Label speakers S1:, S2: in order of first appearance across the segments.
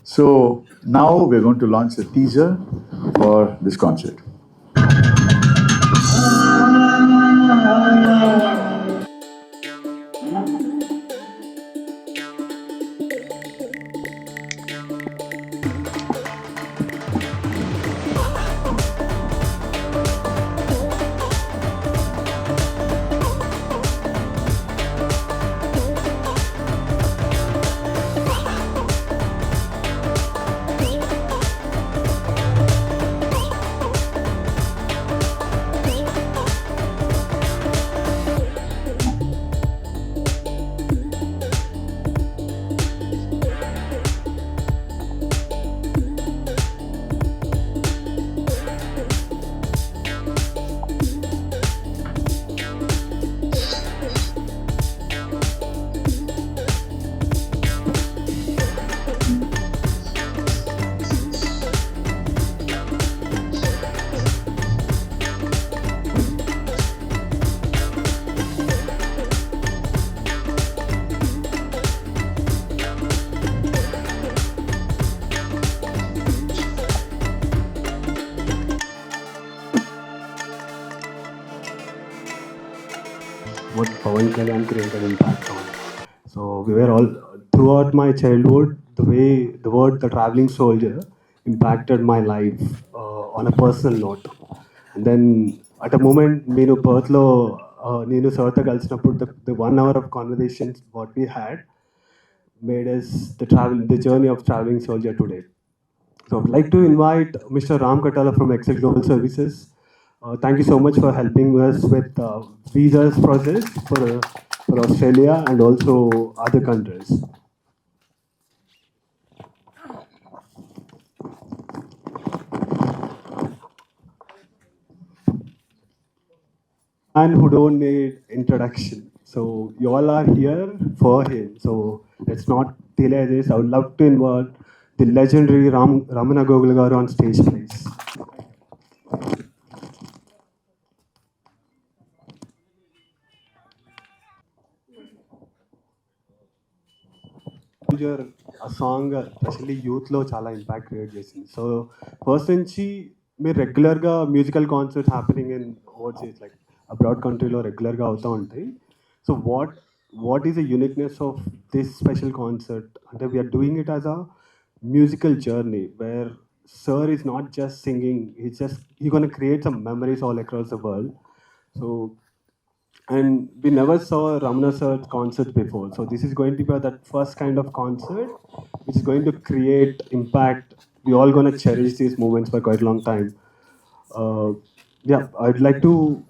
S1: So now we're going to launch a teaser for this concert.
S2: What Pawan Kalyan created impact on. So we were all throughout my childhood, the way the word the traveling soldier impacted my life on a personal note. And then at a moment, Nenu Perthlo, Nenu Sartha Kalsinapur, the 1 hour of conversations what we had made us the journey of traveling soldier today. So I'd like to invite Mr. Ram Katala from Excel Global Services. Thank you so much for helping us with visas process for Australia and also other countries. And who don't need introduction. So you all are here for him. So let's not delay this. I would love to invite the legendary Ramana Gogula garu on stage, please. A song especially youth lo chala impact create chesindi. So first nunchi me regular ga musical concerts happening in overseas like abroad country lo regular ga avutha untayi. So what is the uniqueness of this special concert? And we are doing it as a musical journey where sir is not just singing, he's going to create some memories all across the world. So and we never saw Ramana sir's concert before. So this is going to be that first kind of concert which is going to create impact. We're all going to cherish these moments for quite a long time. Yeah, I'd like to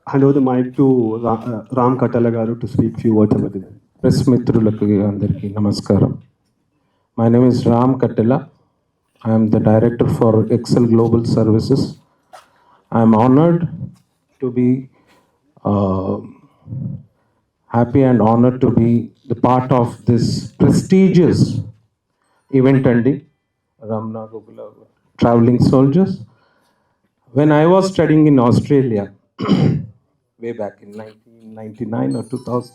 S2: hand over the mic to Ram Katala garu to speak few words about it.
S3: Press మిత్రులకు అందరికీ నమస్కారం. My name is Ram Katala. I am the director for Excel Global Services. I am honored to be happy and honored to be the part of this prestigious event ending Ramana Gogula Traveling Soldiers. When I was studying in Australia way back in 1999 or 2000,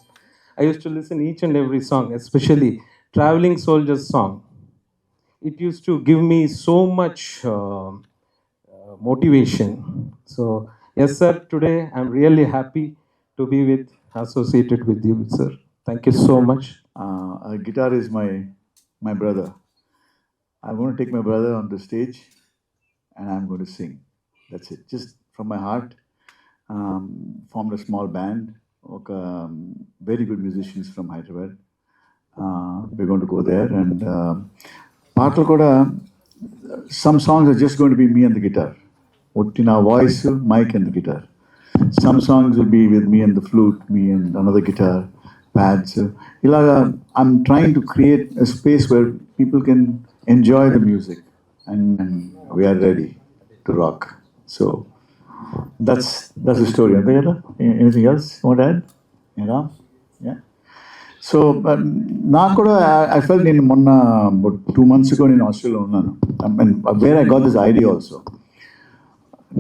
S3: I used to listen each and every song, especially Traveling Soldiers song. It used to give me so much motivation. So yes sir, today I'm really happy to be associated with you, sir. Thank you so much.
S1: Guitar is my brother. I'm going to take my brother on the stage and I'm going to sing. That's it. Just from my heart. Formed a small band. Very good musicians from Hyderabad. We're going to go there and పాటలు కూడా some songs are just going to be me and the guitar. Uttina voice, mic and the guitar. Some songs will be with me and the flute, me and another guitar, pads. Ilaga, I'm trying to create a space where people can enjoy the music and we are ready. to rock. So that's the story. Anything else you want to add? Yeah. So నాకు కూడా I ఫెల్ నేను మొన్న 2 months ago నేను ఆస్ట్రేలియాలో ఉన్నాను. Where I got this idea also.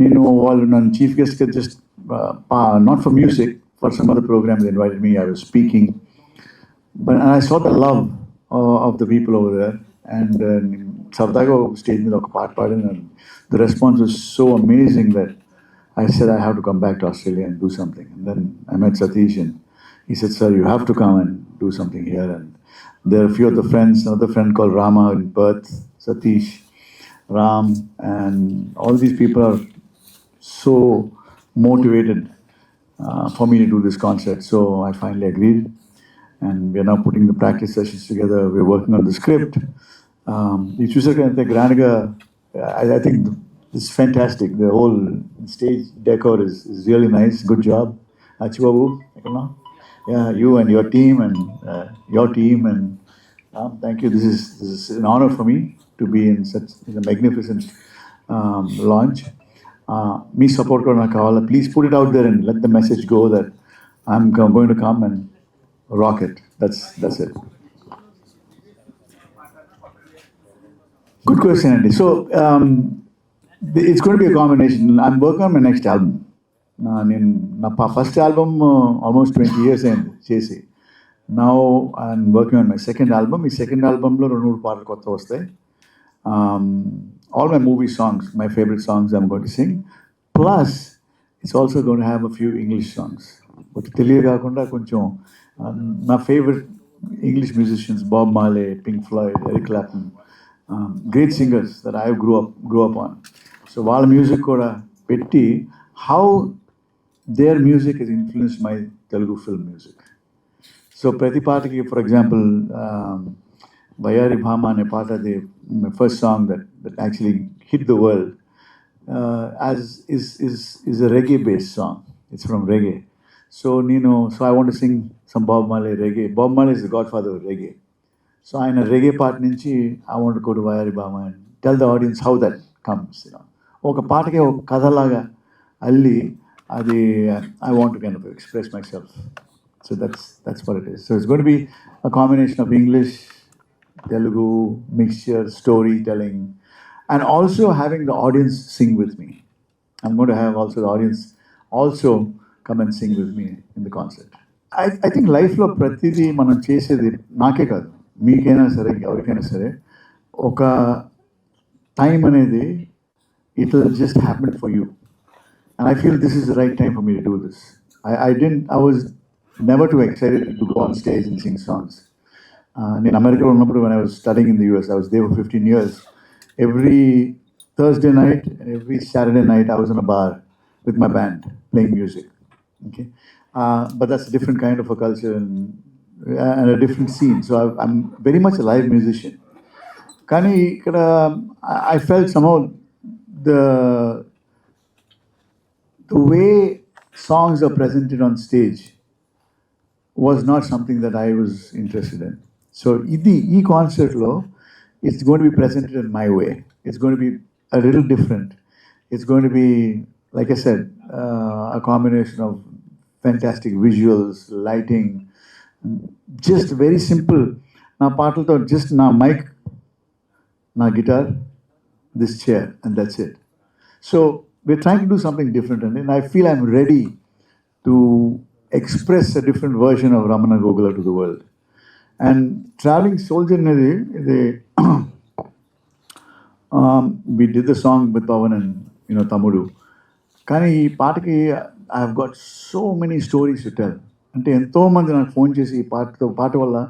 S1: నేను వాళ్ళు నన్ను చీఫ్ గెస్ట్గా just not for music, for some other program they invited me. I was speaking but I saw the love of the people over there and సరదాగా stage మీద ఒక పాట పాడిన the response was so amazing that I said I have to come back to Australia and do something. And then I met Satish and he said, sir, you have to come and do something here. And there are a few of the friends, another friend called Rama in Perth, Satish, Ram, and all these people are so motivated for me to do this concert. So I finally agreed. And we are now putting the practice sessions together. We're working on the script. You choose a grand, I think it's fantastic. The whole stage decor is really nice. Good job, Achibabu. Yeah, you and your team and thank you. This is an honor for me to be in such a magnificent launch. Me support korna kavala. Please put it out there and let the message go that I'm going to come and rock it. That's it. Good question, Andy. So. It's going to be a combination. I'm working on my next album. My first album almost 20 years in chesi. Now I'm working on my second album. My second album lo rendu paatalu kotta vastayi. All my movie songs, my favorite songs I'm going to sing. Plus it's also going to have a few English songs. But teliya kaakunda koncham my favorite English musicians, Bob Marley, Pink Floyd, Eric Clapton, great singers that I grew up on. So వాళ్ళ music కూడా పెట్టి how their music has influenced my Telugu film music. So ప్రతి పాటకి for example Vayyari Bhama అనే పాట, అది my first song that actually hit the world is a reggae based song. It's from reggae. So I want to sing some Bob Marley reggae. Bob Marley is the godfather of reggae. So ఆయన reggae part నుంచి I want to go to వయారి భామ and tell the audience how that comes, ఒక పాటకి ఒక కథలాగా అల్లి అది I want to kind of express my self. So that's what it is. So it's going to be a combination of English, Telugu, mixture, storytelling, and also having the audience sing with me. I'm going to have also the audience also come and sing with me in the concert. I think లైఫ్లో ప్రతిదీ మనం చేసేది నాకే కాదు, మీకైనా సరే ఎవరికైనా సరే ఒక టైం అనేది it will just happen for you. And I feel this is the right time for me to do this. I was never too excited to go on stage and sing songs. In America, when I was studying in the US, I was there for 15 years. Every Thursday night and every Saturday night, I was in a bar with my band playing music. Okay, but that's a different kind of a culture and a different scene. So I'm very much a live musician. Kani, I felt somehow the way songs are presented on stage was not something that I was interested in. So e concert lo, it's going to be presented in my way. It's going to be a little different. It's going to be, like I said, a combination of fantastic visuals, lighting, just very simple. Na paatlato just na mic, na guitar, this chair, and that's it. So we're trying to do something different, and I feel I'm ready to express a different version of Ramana Gogula to the world. And Traveling Soldier nadi, we did the song with Pavan and Tamudu. Kani ee paataki I have got so many stories to tell. Ante ento mandi naaku phone chesi ee paata valla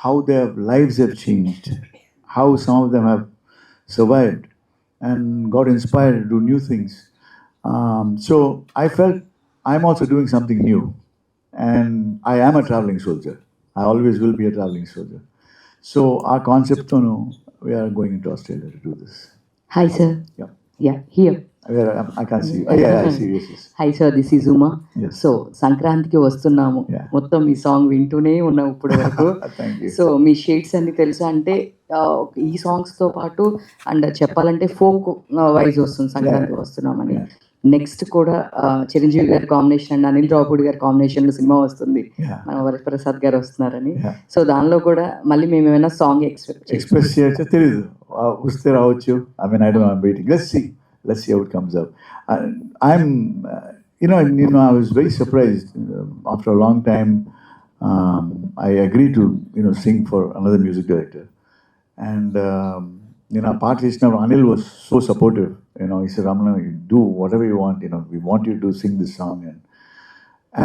S1: how their lives have changed, how some of them have survived and got inspired to do new things. So I felt I'm also doing something new, and I am a traveling soldier. I always will be a traveling soldier. So our concept, we are going into Australia to do this.
S4: Hi, sir.
S1: Yeah.
S4: Yeah, here.
S1: I can't see you. Oh, yeah, I see you. Yes, yes.
S4: High sir, this is Uma.
S1: Yes.
S4: So సంక్రాంతికి వస్తున్నాము,
S1: Yeah.
S4: మొత్తం ఈ song వింటూనే ఉన్నాం ఇప్పుడు వరకు.
S1: Thank you.
S4: So me shades అన్ని తెలుసా అంటే ఈ సాంగ్స్తో పాటు అండ్ చెప్పాలంటే ఫోక్ వైజ్ వస్తుంది సంక్రాంతికి వస్తున్నామని.
S1: Yeah.
S4: నెక్స్ట్ కూడా చిరంజీవి గారి కాంబినేషన్ అండ్ అనిల్ రావుపూడి గారి కాంబినేషన్లో సినిమా వస్తుంది,
S1: Yeah.
S4: మన వరప్రసాద్ గారు వస్తున్నారని.
S1: Yeah.
S4: సో దానిలో కూడా మళ్ళీ మేము ఏమైనా సాంగ్
S1: ఎక్స్ప్రెస్ చేయొచ్చో తెలీదు, వస్తే రావచ్చు. I mean I don't know, I'm waiting. Let's see how it comes up. I'm you know I was very surprised after a long time. I agreed to sing for another music director, and part listener Anil was so supportive. He said, Ramana, you do whatever you want, we want you to sing this song.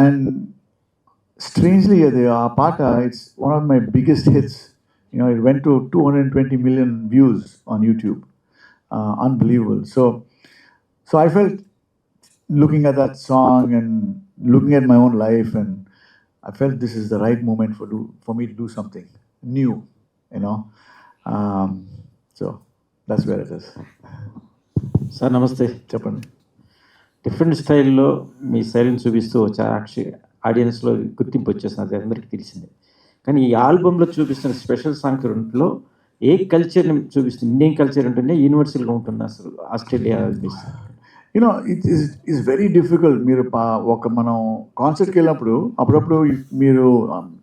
S1: And strangely, our part, it's one of my biggest hits. It went to 220 million views on YouTube. Unbelievable. So I felt, looking at that song and looking at my own life, and I felt this is the right moment for me to do something new, so that's where it is.
S5: Sir నమస్తే.
S1: చెప్పండి.
S5: Different స్టైల్లో మీ శైలిని చూపిస్తూ ఆడియన్స్లో గుర్తింపు వచ్చేసింది, అది అందరికీ తెలిసిందే. కానీ ఈ ఆల్బంలో చూపిస్తున్న స్పెషల్ సాంగ్ రెండులో ఏ కల్చర్ని చూపిస్తుంది? ఇండియన్ కల్చర్ ఉంటుందే, యూనివర్సల్గా ఉంటుంది అసలు Australia?
S1: It is very difficult. మీరు మనం కాన్సర్ట్కి వెళ్ళినప్పుడు అప్పుడప్పుడు మీరు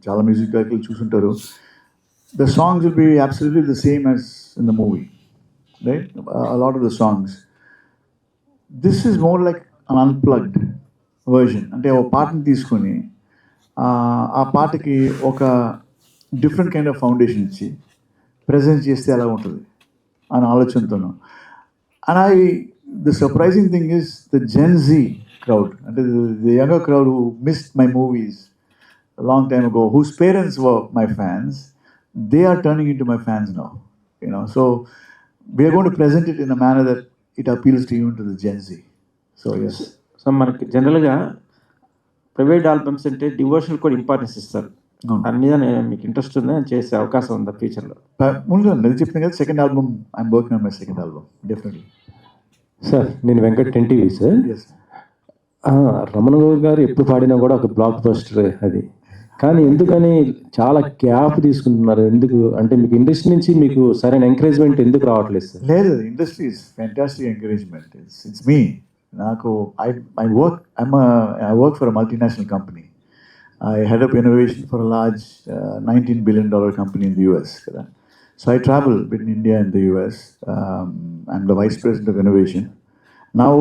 S1: చాలా మ్యూజిక్ డైరెక్టర్లు చూసుంటారు. The songs will be absolutely the same as in the movie, right? A lot of the songs. This is more like an unplugged version. అంటే ఒక పాటని తీసుకొని ఆ పాటకి ఒక డిఫరెంట్ కైండ్ ఆఫ్ ఫౌండేషన్ ఇచ్చి ప్రజెంట్ చేస్తే ఎలా ఉంటుంది అని ఆలోచనతోను. And the surprising thing is the Gen Z crowd, and the younger crowd who missed my movies a long time ago, whose parents were my fans, they are turning into my fans now. So we are going to present it in a manner that it appeals to even to the Gen Z. So yes.
S5: So మనకి జనరల్గా private albums అంటే devotional కూడా importance ఇస్తారు. దాని మీద మీకు interest ఉందా, చేసే అవకాశం ఉందా ఫ్యూచర్లో?
S1: ముందు నేను చెప్పిన కదా, second album I'm working on my second album, definitely.
S3: Sir, నేను Venkat TV sir.
S1: S.
S3: Ramana గారు ఎప్పుడు పాడినా కూడా ఒక బ్లాక్ బస్టర్ అది. కానీ ఎందుకని చాలా గ్యాప్ తీసుకుంటున్నారు? ఎందుకు అంటే మీకు ఇండస్ట్రీ నుంచి మీకు సరైన ఎంకరేజ్మెంట్ ఎందుకు రావట్లేదు సార్?
S1: లేదు, industry is fantastic encouragement. It's me. నాకు I work for a multinational company. I head up innovation for a large $19 billion company in the US. So I travel between India and the US. I'm the vice president of innovation. Now,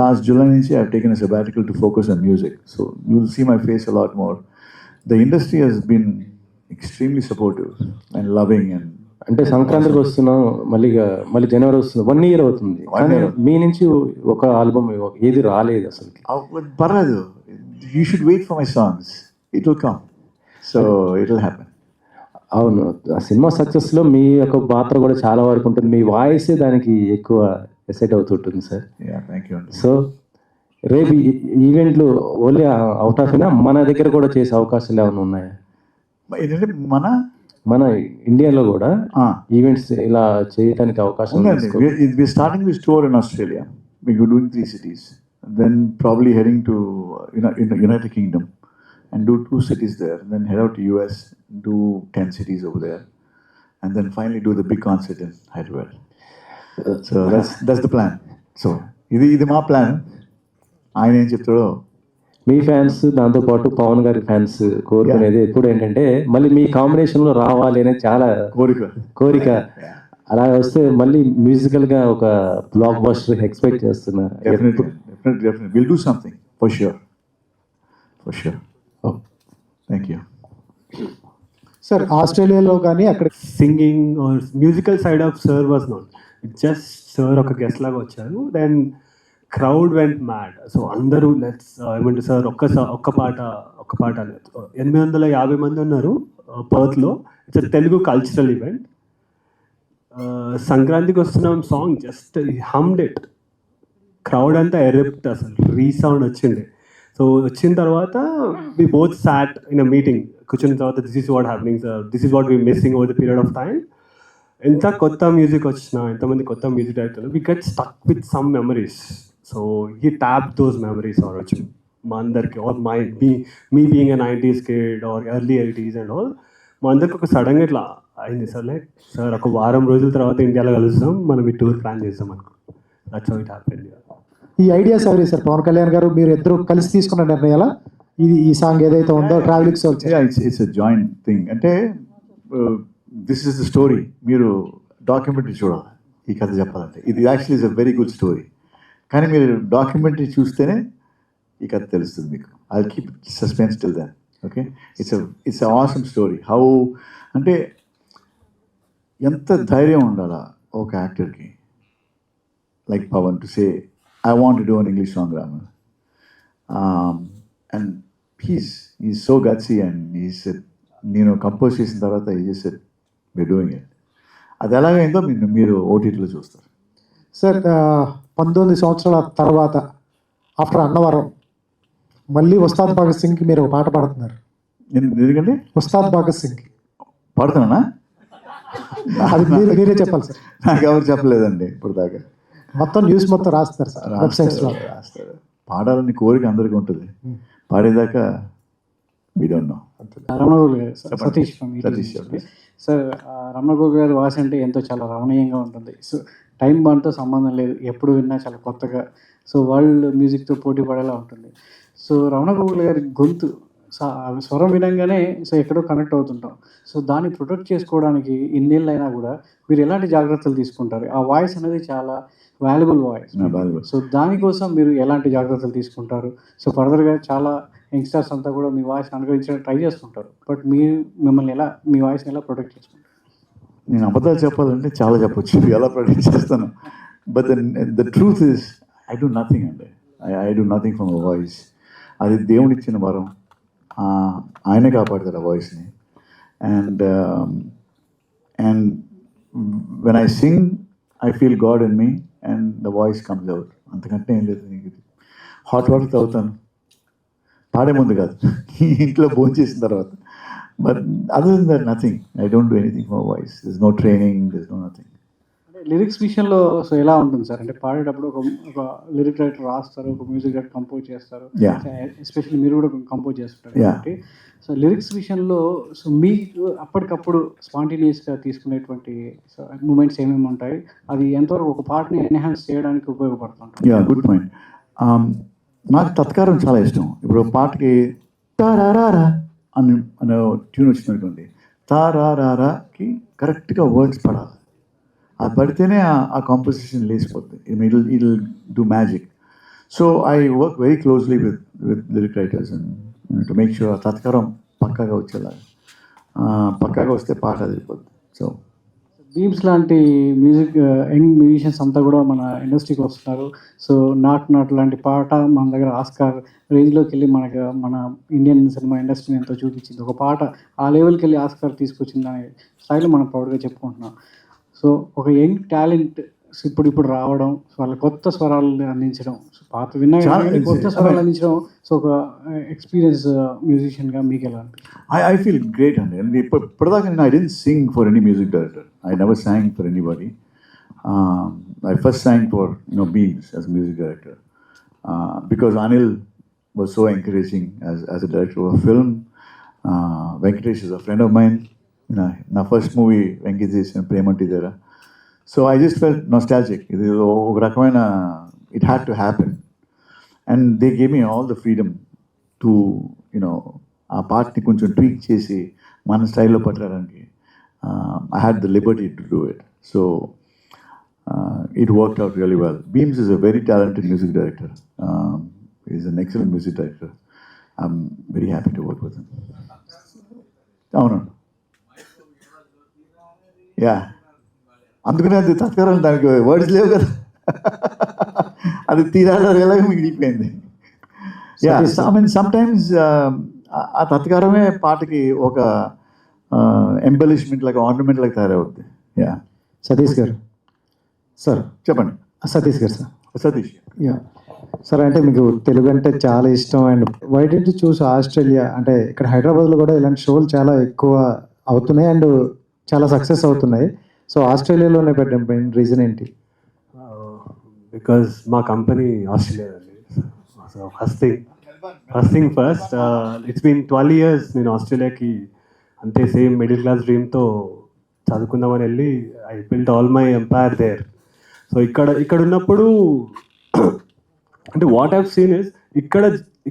S1: last July, I've taken a sabbatical to focus on music. So you'll see my face a lot more. The industry has been extremely supportive and loving. And
S3: అంటే సంక్రాంతికి వస్తున్నాం, మళ్ళీ జనవరి వస్తుంది, 1 year అవుతుంది. కానీ మీ నుంచి ఒక album ఏది రాలేదు అసలు.
S1: పర్లేదు, you should wait for my songs. It will come. So it will happen.
S3: అవును, ఆ సినిమా సక్సెస్లో మీ యొక్క పాత్ర కూడా చాలా వరకు ఉంటుంది. మీ వాయిసే దానికి ఎక్కువ ఎసెట్ అవుతుంటుంది sir.
S1: Yeah, thank you.
S3: So రేపు ఈవెంట్లు ఓన్లీ అవుట్ ఆఫ్ అయినా మన దగ్గర కూడా చేసే అవకాశాలు ఏమైనా ఉన్నాయా?
S1: ఏంటంటే
S3: మన ఇండియాలో కూడా ఈవెంట్స్ ఇలా చేయడానికి అవకాశం
S1: ఉందండి. We're starting this tour in Australia. We're doing 3 cities. Then probably heading to United Kingdom and do 2 cities there. And then head out to US, do 10 cities over there. And then finally do the big concert in Hyderabad. So that's the plan. So ఇది మా plan. ఆయన ఏం చెప్తాడో.
S3: మీ fans, దాంతోపాటు పవన్ గారి fans కోరుకునేది ఎప్పుడు ఏంటంటే మళ్ళీ మీ కాంబినేషన్లో రావాలి అనేది చాలా కోరిక. అలా వస్తే మళ్ళీ మ్యూజికల్గా ఒక బ్లాక్ బస్టర్ ఎక్స్పెక్ట్ చేస్తున్నా.
S1: Definitely. We'll do something for sure.
S3: Oh.
S1: Thank you.
S2: Sir, ఆస్ట్రేలియాలో కానీ అక్కడ singing or musical side of sir was not, just sir ఒక గెస్ట్ లాగా వచ్చారు. Then crowd went mad. So అందరూ ఏమంటే సార్ ఒక్క పాట 850 మంది ఉన్నారు పర్త్లో. It's Telugu cultural event. సంక్రాంతికి వస్తున్నాం song just hummed it. Crowd అంతా ఎరిప్ట్, అసలు రీసౌండ్ వచ్చింది. సో వచ్చిన తర్వాత we both sat in a meeting. కూర్చున్న తర్వాత this is what happening sir, this is what we missing over the period of time. ఎంత కొత్త మ్యూజిక్ వచ్చినా, ఎంతమంది కొత్త మ్యూజిక్ డైరెక్టర్లు, we get stuck with some memories. So he tap those memories already మా అందరికి, or me being a 90s kid or early 80s and all, మా అందరికి ఒక సడన్గా ఇట్లా అయింది సార్, లైక్ సార్ ఒక వారం రోజుల తర్వాత ఇండియాలో కలుస్తాం, మనం ఈ టూర్ ప్లాన్ చేస్తాం అనుకో. That's how it happened.
S6: ఈ ఐడియాస్ ఎవరు సార్? పవన్ కళ్యాణ్ గారు మీరు ఇద్దరు కలిసి తీసుకున్న నిర్ణయాలా? ఈ సాంగ్ ఏదైతే ఉందో travelling soul?
S1: It's a joint thing. అంటే దిస్ ఇస్ ద స్టోరీ. మీరు డాక్యుమెంటరీ చూడాలి ఈ కథ చెప్పాలంటే. ఇది actually is a very good story, కానీ మీరు డాక్యుమెంటరీ చూస్తేనే ఈ కథ తెలుస్తుంది మీకు. I keep suspense till then. Okay, it's awesome story. How అంటే ఎంత ధైర్యం ఉండాలా ఒక యాక్టర్కి like Pavan to say I want to do an English song, Raman. And he's so gutsy, and he said, compose చేసిన తర్వాత he just said, we're doing it. అది ఎలాగైందో మీరు ఓటీటీలో చూస్తారు.
S6: సార్ 19 సంవత్సరాల తర్వాత ఆఫ్టర్ అన్నవరం మళ్ళీ ఉస్తాద్ భగత్ సింగ్కి మీరు ఒక పాట పాడుతున్నారు.
S1: ఎందుకంటే
S6: ఉస్తాద్ భగత్ సింగ్కి
S1: పాడుతున్నానా?
S6: అది మీరే చెప్పాలి సార్.
S1: నాకు ఎవరు చెప్పలేదండి ఇప్పుడు దాకా.
S6: మొత్తం న్యూస్ మొత్తం రాస్తారు సార్, వెబ్సైట్స్లో
S1: రాస్తారు. పాడాలని కోరిక అందరికీ ఉంటుంది, పాడేదాకా we don't know.
S7: రమణగోగుల్ గారు, సతీష్
S1: చెప్పండి.
S7: సార్, రమణగోగుల్ గారి వాయిస్ అంటే ఎంతో చాలా రమణీయంగా ఉంటుంది. సో టైం బాండ్తో సంబంధం లేదు, ఎప్పుడు విన్నా చాలా కొత్తగా, సో వరల్డ్ మ్యూజిక్తో పోటీ పడేలా ఉంటుంది. సో రమణగోగుల్ గారి గొంతు స్వరం వినంగానే సో ఎక్కడో కనెక్ట్ అవుతుంటాం. సో దాన్ని ప్రొటెక్ట్ చేసుకోవడానికి ఇన్నేళ్ళు అయినా కూడా మీరు ఎలాంటి జాగ్రత్తలు తీసుకుంటారు? ఆ వాయిస్ అనేది చాలా వాల్యుబుల్ వాయిస్. సో దానికోసం మీరు ఎలాంటి జాగ్రత్తలు తీసుకుంటారు? సో ఫర్దర్గా చాలా యంగ్స్టర్స్ అంతా కూడా మీ వాయిస్ అనుకరించడానికి ట్రై చేస్తుంటారు, బట్ మిమ్మల్ని మీ వాయిస్ని ఎలా ప్రొటెక్ట్ చేసుకుంటారు?
S1: నేను అబద్ధాలు చెప్పాలంటే చాలా చెప్పొచ్చు, ఎలా ప్రొటెక్ట్ చేస్తాను. But the truth is I do nothing అండి. I do nothing from a voice. అది దేవుడిచ్చిన వరం, ఆయనే కాపాడతారు ఆ వాయిస్ని. And when I sing I feel God in me and the voice comes out. అంతకంటే ఏం లేదు. నీకు హాట్ వాటర్ తాగుతాను, పాడే ముందు కాదు, ఇంట్లో భోజనం చేసిన తర్వాత. But other than that nothing. I don't do anything for voice. This no training, this no nothing.
S7: Lyrics విషయంలో సో ఎలా ఉంటుంది సార్? అంటే పాడేటప్పుడు ఒక లిరిక్ రైటర్ రాస్తారు, ఒక మ్యూజిక్ డైరెక్టర్ కంపోజ్ చేస్తారు, ఎస్పెషల్లీ మీరు కూడా కంపోజ్ చేస్తుంటారు కాబట్టి. సో లిరిక్స్ విషయంలో సో మీకు అప్పటికప్పుడు స్పాంటేనియస్గా తీసుకునేటువంటి మూమెంట్స్ ఏమేమి ఉంటాయి? అది ఎంతవరకు ఒక పాటని ఎన్హాన్స్ చేయడానికి ఉపయోగపడుతుంటాయి?
S1: Good point. నాకు తత్కారం చాలా ఇష్టం. ఇప్పుడు పాటకి తారారా అనే ట్యూన్ వచ్చిందనుకోండి, తారారాకి కరెక్ట్గా వర్డ్స్ పడాలి. అది పడితేనే ఆ కాంపోజిషన్ లేచిపోతుంది. It do magic. So I work very closely with lyric writers and to make sure ఆ తత్కారం పక్కాగా వచ్చేలాగా. పక్కాగా వస్తే పాట అదిపోద్ది. సో
S7: బీమ్స్ లాంటి యంగ్ మ్యూజిషియన్స్ అంతా కూడా మన ఇండస్ట్రీకి వస్తున్నారు. సో నాట్ లాంటి పాట మన దగ్గర ఆస్కార్ రేంజ్లోకి వెళ్ళి మన ఇండియన్ సినిమా ఇండస్ట్రీని ఎంతో చూపించింది. ఒక పాట ఆ లెవెల్కి వెళ్ళి ఆస్కార్ తీసుకొచ్చింది అనే స్థాయిలో మనం ప్రౌడ్గా చెప్పుకుంటున్నాం. సో ఒక యంగ్ టాలెంట్ ఇప్పుడు రావడం, వాళ్ళ కొత్త స్వరాలను అందించడం, సో పాత విన్నా కొత్త స్వరాలు అందించడం, సో ఒక ఎక్స్పీరియన్స్ మ్యూజిషియన్గా మీకు ఎలా అనిపిస్తుంది?
S1: I feel great అండి. ఇప్పటిదాకా I didn't sing for any music director. I never sang for anybody. I first sang for Beams as a music director because Anil was so encouraging as a director of a film. Venkatesh is a friend of mine. నా first movie Venkatesh చేసిన ప్రేమంటి దగ్గర. So I just felt nostalgic. ఇది ఒక రకమైన it had to happen and they gave me all the freedom to ఆ పార్ట్ని కొంచెం tweak చేసి మన స్టైల్లో పట్టడానికి I had the Liberty to do it. So it worked out really well. Beams is a very talented music director. He's an excellent music director. I'm very happy to work with him. అవునండి. Yeah, అందుకనే అది తత్కారం, దానికి words లేవు కదా, అది తీరాలో ఎలాగ మిగిలిపోయింది. Yeah, I mean sometimes ఆ తత్కారమే పాటకి ఒక ఎంబెలిష్మెంట్ లాగా, ఆర్నమెంట్ లాగా తయారవుద్ది. యా.
S6: సతీష్ గారు సార్,
S1: చెప్పండి.
S6: సతీష్ గారు సార్.
S1: సతీష్.
S6: యా సార్, అంటే మీకు తెలుగు అంటే చాలా ఇష్టం and why did you choose Australia? అంటే ఇక్కడ హైదరాబాద్లో కూడా ఇలాంటి షోలు చాలా ఎక్కువ అవుతున్నాయి అండ్ చాలా సక్సెస్ అవుతున్నాయి. సో ఆస్ట్రేలియాలోనే పెట్టడం పైన రీజన్ ఏంటి?
S2: బికాజ్ మా కంపెనీ ఆస్ట్రేలియా అండి. So first thing first, it's been 12 years నేను ఆస్ట్రేలియాకి అంతే సేమ్ మిడిల్ క్లాస్ డ్రీమ్తో చదువుకుందామని వెళ్ళి I built all my empire there. So ఇక్కడ ఉన్నప్పుడు అంటే వాట్ హ్యావ్ సీన్ ఇస్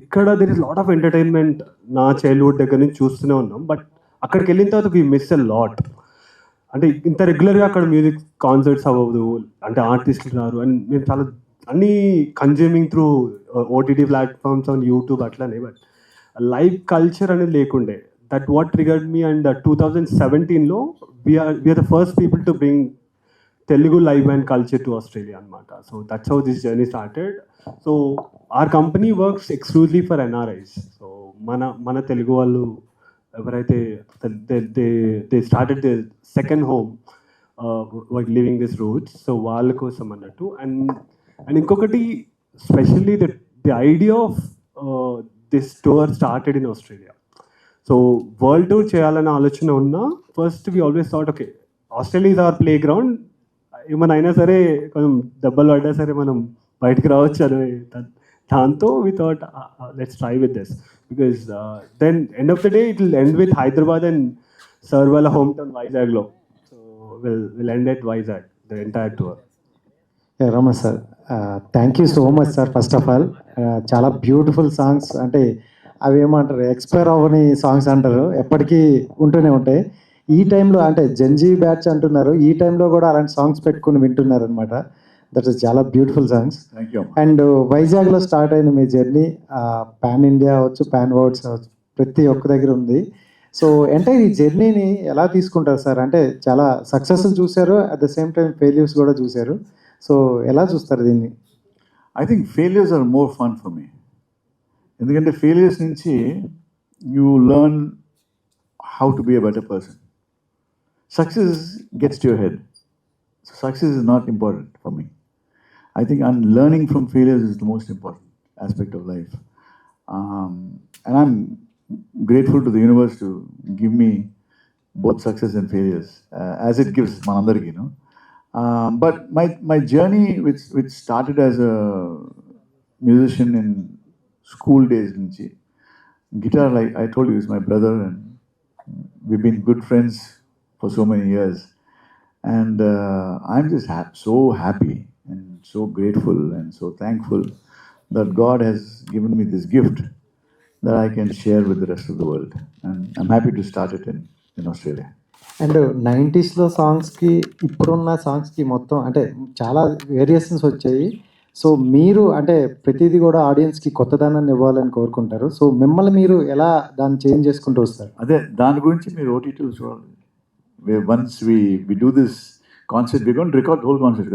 S2: ఇక్కడ there is lot of entertainment నా చైల్డ్హుడ్ దగ్గర నుంచి చూస్తూనే ఉన్నాం. బట్ అక్కడికి వెళ్ళిన తర్వాత వీ మిస్ ఎ లాట్. అంటే ఇంత రెగ్యులర్గా అక్కడ మ్యూజిక్ కాన్సర్ట్స్ అవ్వదు, అంటే ఆర్టిస్టులు రారు, అండ్ నేను చాలా అన్నీ consuming through OTT platforms on YouTube అట్లానే. బట్ లైవ్ కల్చర్ అనేది లేకుండే. That what triggered me. And 2017లో we're the first people to bring Telugu live band culture to Australia అనమాట. So that's how this journey started. So our company works exclusively for NRIs. So మన తెలుగు వాళ్ళు ఎవరైతే they started the second home like living this roots, so వాళ్ళ కోసం అన్నట్టు. And ఇంకొకటి specially the idea of this tour started in Australia. So world tour చేయాలనే ఆలోచన ఉన్నా first we always thought okay Australia is our play ground, ఏమైనా అయినా సరే కొంచెం దెబ్బలు పడ్డా సరే మనం బయటకు రావచ్చు అని దాంతో we thought let's try with this. Because then end of the day it will end with Hyderabad and sir వాళ్ళ హోమ్ టౌన్ వైజాగ్లో. So will end at Vizag the entire tour.
S6: Ramana sir, thank you so much sir. First of all చాలా beautiful songs, అంటే అవి ఏమంటారు expire అవ్వని songs అంటారు, ఎప్పటికీ ఉంటూనే ఉంటాయి. ఈ టైంలో అంటే జెన్జీ బ్యాచ్ అంటున్నారు, ఈ టైంలో కూడా అలాంటి సాంగ్స్ పెట్టుకుని వింటున్నారు అనమాట. దట్ ఇస్ చాలా beautiful songs.
S1: Thank you.
S6: And వైజాగ్లో స్టార్ట్ అయిన మీ జర్నీ పాన్ ఇండియా అవచ్చు, పాన్ వరల్డ్స్ అవచ్చు, ప్రతి ఒక్క దగ్గర ఉంది. సో అంటే ఈ జర్నీని ఎలా తీసుకుంటారు సార్? అంటే చాలా సక్సెస్ చూశారు, at the same time failures కూడా చూశారు. సో ఎలా చూస్తారు దీన్ని?
S1: I think failures are more fun for me. ఎందుకంటే ఫెయిల్యూర్స్ నుంచి you learn how to be a better person. Success gets to your head. So success is not important for me. I think learning from failures is the most important aspect of life. And I'm grateful to the universe to give me both success and failures, as it gives manandariki, you know. But my journey, which started as a musician in school days, guitar, like I told you, is my brother, and we've been good friends for so many years. And I'm just so happy and so grateful and so thankful that God has given me this gift that I can share with the rest of the world. And I'm happy to start it in Australia.
S6: And 90sలో సాంగ్స్కి ఇప్పుడున్న సాంగ్స్కి మొత్తం అంటే చాలా variations వచ్చాయి. So మీరు అంటే ప్రతిదీ కూడా ఆడియన్స్కి కొత్తదనాన్ని ఇవ్వాలని కోరుకుంటారు. సో మిమ్మల్ని మీరు ఎలా దాన్ని చేంజ్ చేసుకుంటూ వస్తారు?
S1: అదే దాని గురించి మీరు ఓటీటీలో చూడాలి. Once we do this concert, we're going to record the whole concert.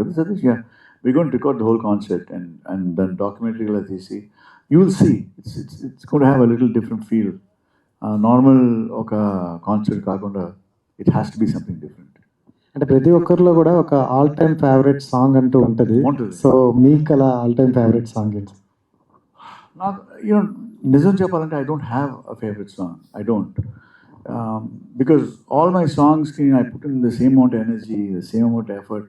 S1: Yeah, we're going to record the whole concert and then documentary like you see. You will see it's going to have a little different feel. Normal oka concert kaakunda it has to be something different.
S6: అంటే ప్రతి ఒక్కరిలో కూడా ఒక all time favourite song అంటూ ఉంటుంది. So మీకు అలా all time favourite song ఏంటి?
S1: నాకు నిజం చెప్పాలంటే I don't have a favorite song. I don't. Because all my songs, I put in the same amount of energy, the same amount of effort.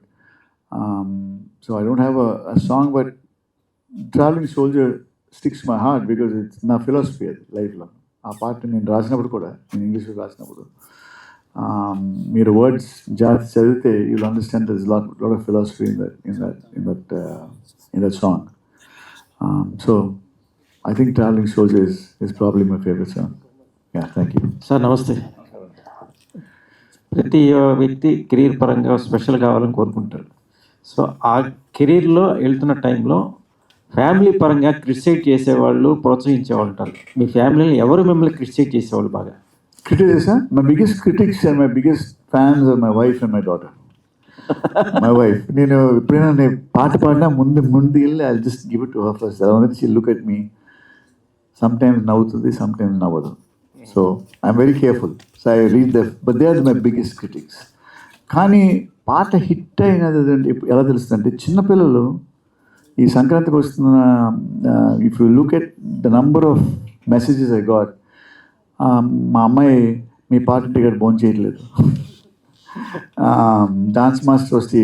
S1: So I don't have a song, but Traveling Soldier sticks to my heart because it's my philosophy life long. ఆ పాట నేను రాసినప్పుడు కూడా నేను ఇంగ్లీష్లో రాసినప్పుడు మీరు words జాగ్రత్త చదివితే you'll understand there's a lot of philosophy in that song. So I think Traveling Soldier is probably my favorite song. Yeah, thank you.
S5: Sir నమస్తే. ప్రతి వ్యక్తి కెరీర్ పరంగా స్పెషల్ కావాలని కోరుకుంటారు. సో ఆ కెరీర్లో వెళ్తున్న టైంలో ఫ్యామిలీ పరంగా క్రిటిసైజ్ చేసేవాళ్ళు, ప్రోత్సహించేవాళ్ళు ఉంటారు. మీ ఫ్యామిలీలో ఎవరు మిమ్మల్ని క్రిటిసైజ్ చేసేవాళ్ళు బాగా?
S1: Criticism? My biggest critics and my biggest fans are my wife and my daughter. My wife. నేను ఎప్పుడైనా నేను పాట పాడినా ముందు వెళ్ళి I'll just give it to her first. Then she'll look at me. Sometimes నవ్వుతుంది, sometimes నవ్వదు. So I'm very careful. So I read them, but they are my biggest critics. కానీ పాట హిట్ అయినది ఎలా తెలుస్తుంది అంటే చిన్నపిల్లలు ఈ సంక్రాంతికి వస్తున్న if you look at the number of messages I got, మా అమ్మాయి మీ పాట టికెట్ భోజనం చేయట్లేదు, డాన్స్ మాస్టర్ వస్తే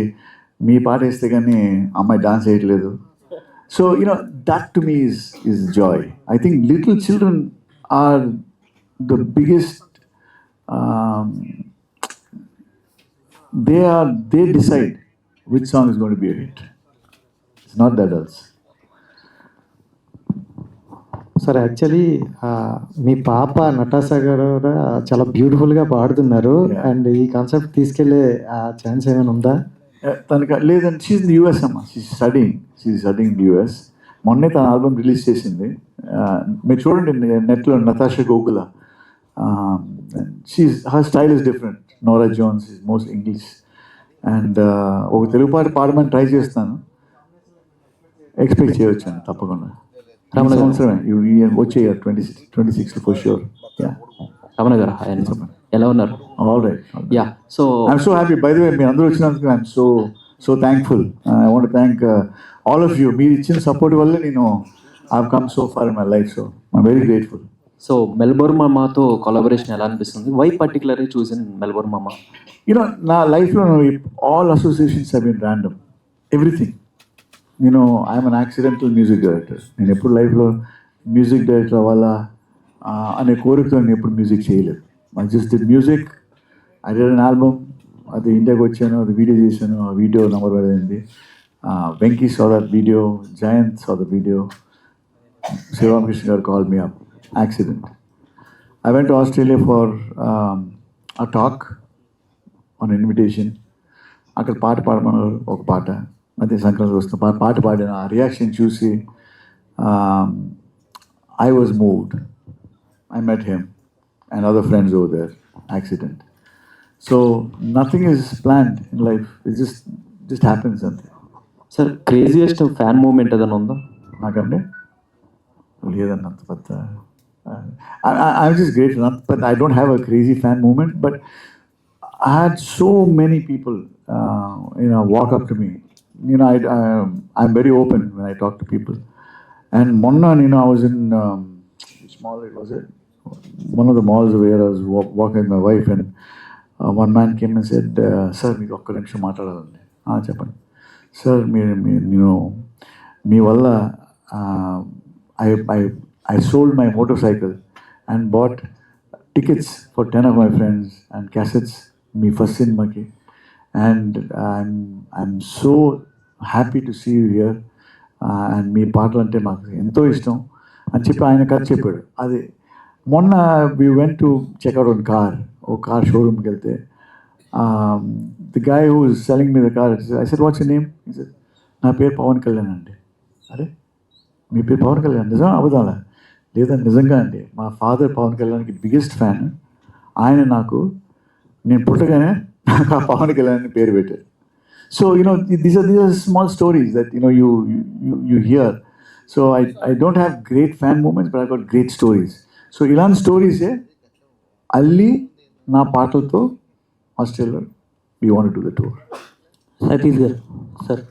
S1: మీ పాట వేస్తే కానీ అమ్మాయి డాన్స్ వేయట్లేదు. So that to me is joy. I think little children are the biggest, they decide which song is going to be a hit. It's not the adults.
S6: Sir actually మీ పాప నటాసా గారు కూడా చాలా బ్యూటిఫుల్గా పాడుతున్నారు. అండ్ ఈ concept తీసుకెళ్ళే chance ఏమైనా ఉందా?
S1: తనకి లేదంటే షీఈ్ ఇన్ యూఎస్ అమ్మ. She's studying in US. మొన్నే తన ఆల్బమ్ రిలీజ్ చేసింది. మీరు చూడండి నెట్లో Natasha Gokula. Her style is different. Norah Jones is most English. And ఒక తెలుగు పాట పాడమని ట్రై చేస్తాను. ఎక్స్పెక్ట్ చేయవచ్చాను తప్పకుండా. రమణ సంవత్సరమే వచ్చే 26 ఫర్ షూర్.
S8: రమణ గారు ఎలా ఉన్నారు?
S1: All right.
S8: Yeah, so
S1: I'm so happy. By the way, మీరు అందరూ వచ్చినందుకు I'm so thankful. I want thank all of you. మీరు ఇచ్చిన సపోర్ట్ వల్ల నేను I have come so far in my life. So I'm very grateful.
S8: So Melbourne మామాతో collaboration ఎలా అనిపిస్తుంది? Why particularly choose in Melbourne Mama?
S1: నా లైఫ్లో all associations have been random. Everything. I'm an accidental music director. నేను ఎప్పుడు లైఫ్లో music director అవ్వాలా అనే కోరికతో నేను ఎప్పుడు మ్యూజిక్ చేయలేదు. I just did music. I did an album. అది ఇండియాకి వచ్చాను, అది వీడియో చేశాను. ఆ వీడియో నెంబర్ పడింది. Venky saw that video, Jayant saw the video. Sivaram Garu called me up. Accident. I went to Australia for a talk on invitation. అక్కడ పాట పాడమన్నారు. ఒక పాట అదే సంక్రాంతి వస్తున్న పాట పాడిన ఆ రియాక్షన్ చూసి I was moved. I met him and other friends over there. Accident. So nothing is planned in life. It just happens. Something.
S8: Sir craziest fan moment ఏదైనా ఉందా?
S1: నాకంటే లేదన్నంత పెద్ద. I'm just grateful. But I don't have a crazy fan moment. But I had so many people, walk up to me. I'm very open when I talk to people. And Monna, I was in which mall it was it? One of the malls where I was walking with my wife, and one man came and said, "Sir, మీరు ఒక్క నిమిషం మాట్లాడాలండి." చెప్పండి sir. మీరు మీ వల్ల I sold my motorcycle and bought tickets for 10 of my friends and cassettes me first సినిమాకి. And I'm so happy to see you here. And మీ పాటలు అంటే మాకు ఎంతో ఇష్టం అని చెప్పి ఆయన కథ చెప్పాడు. అది మొన్న we went to check out on car. ఓ కార్ షోరూమ్కి వెళ్తే the guy who was selling me the car, I said, "What's your name?" He said, "నా పేరు పవన్ కళ్యాణ్ అండి." అరే, మీ పేరు పవన్ కళ్యాణ్? నిజం అబద్ధాలా? లేదండి, నిజంగా అండి. మా ఫాదర్ పవన్ కళ్యాణ్కి బిగ్గెస్ట్ ఫ్యాన్. ఆయన నేను పుట్టగానే నాకు ఆ పవన్ కళ్యాణ్ అని పేరు పెట్టారు. So these are small stories that you hear. So I don't have great fan moments, but I've got great stories. So ఇలాంటి స్టోరీసే అల్లి నా పాటలతో Australia we want to do the tour.
S9: Satish గారు సార్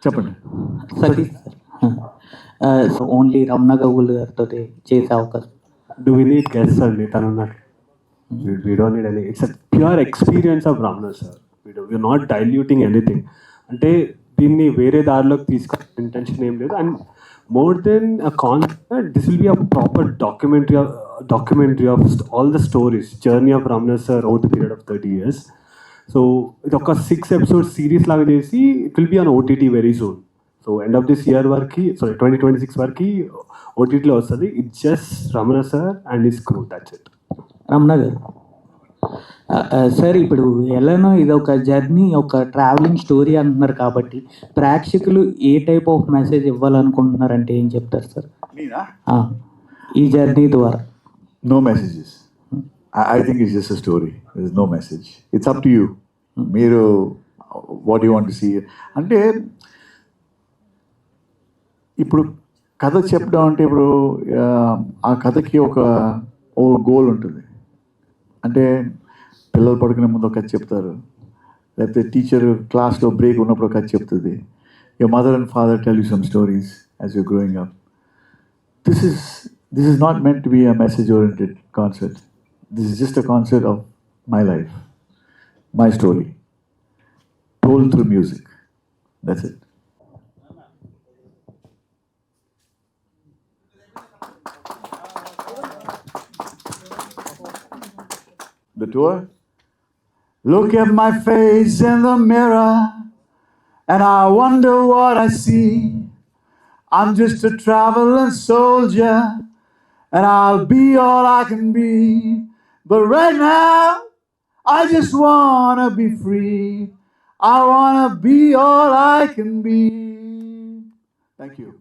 S1: చెప్పండి.
S9: సతీష్ సార్ ఓన్లీ రమణ గౌగుల్ గారితో చేసే అవకాశం.
S2: Do we need guests అండి? తను ఉన్నారు. We don't need any. It's a pure experience of Ramana sir. We're not diluting anything. అంటే దీన్ని వేరే దారిలోకి తీసుకునే ఇంటెన్షన్ ఏం లేదు. And more than a concept, this will be a proper documentary of all the stories, journey of Ramana sir over the period of 30 years. So ఇది ఒక 6 episode series లాగా చేసి it will be on OTT very soon. So end of this year వరకు, 2026 వరకు OTTలో వస్తుంది. It's just Ramana sir and his crew, that's it.
S9: Ramana గారు sir, ఇప్పుడు ఎలానో ఇది ఒక జర్నీ, ఒక ట్రావెలింగ్ స్టోరీ అంటున్నారు కాబట్టి ప్రేక్షకులు ఏ టైప్ ఆఫ్ మెసేజ్ ఇవ్వాలనుకుంటున్నారంటే ఏం చెప్తారు సార్ ఈ జర్నీ ద్వారా?
S1: No messages. I think it's just a story. There's no message. It's up to you. మీరు what do you want to see? అంటే ఇప్పుడు కథ చెప్పడం అంటే ఇప్పుడు ఆ కథకి ఒక గోల్ ఉంటుంది. అంటే పిల్లలు పడుకునే ముందు ఒక కథ చెప్తారు, లేకపోతే టీచర్ క్లాస్లో బ్రేక్ ఉన్నప్పుడు ఒక కథ చెప్తుంది. Your mother and father tell you some stories as you're growing up. This is not meant to be a message-oriented concert. This is just a concert of my life. my story, told through music. That's it. The tour? Look at my face in the mirror, and I wonder what I see. I'm just a traveling soldier, and I'll be all I can be. But right now, I just wanna be free. I wanna be all I can be. Thank you.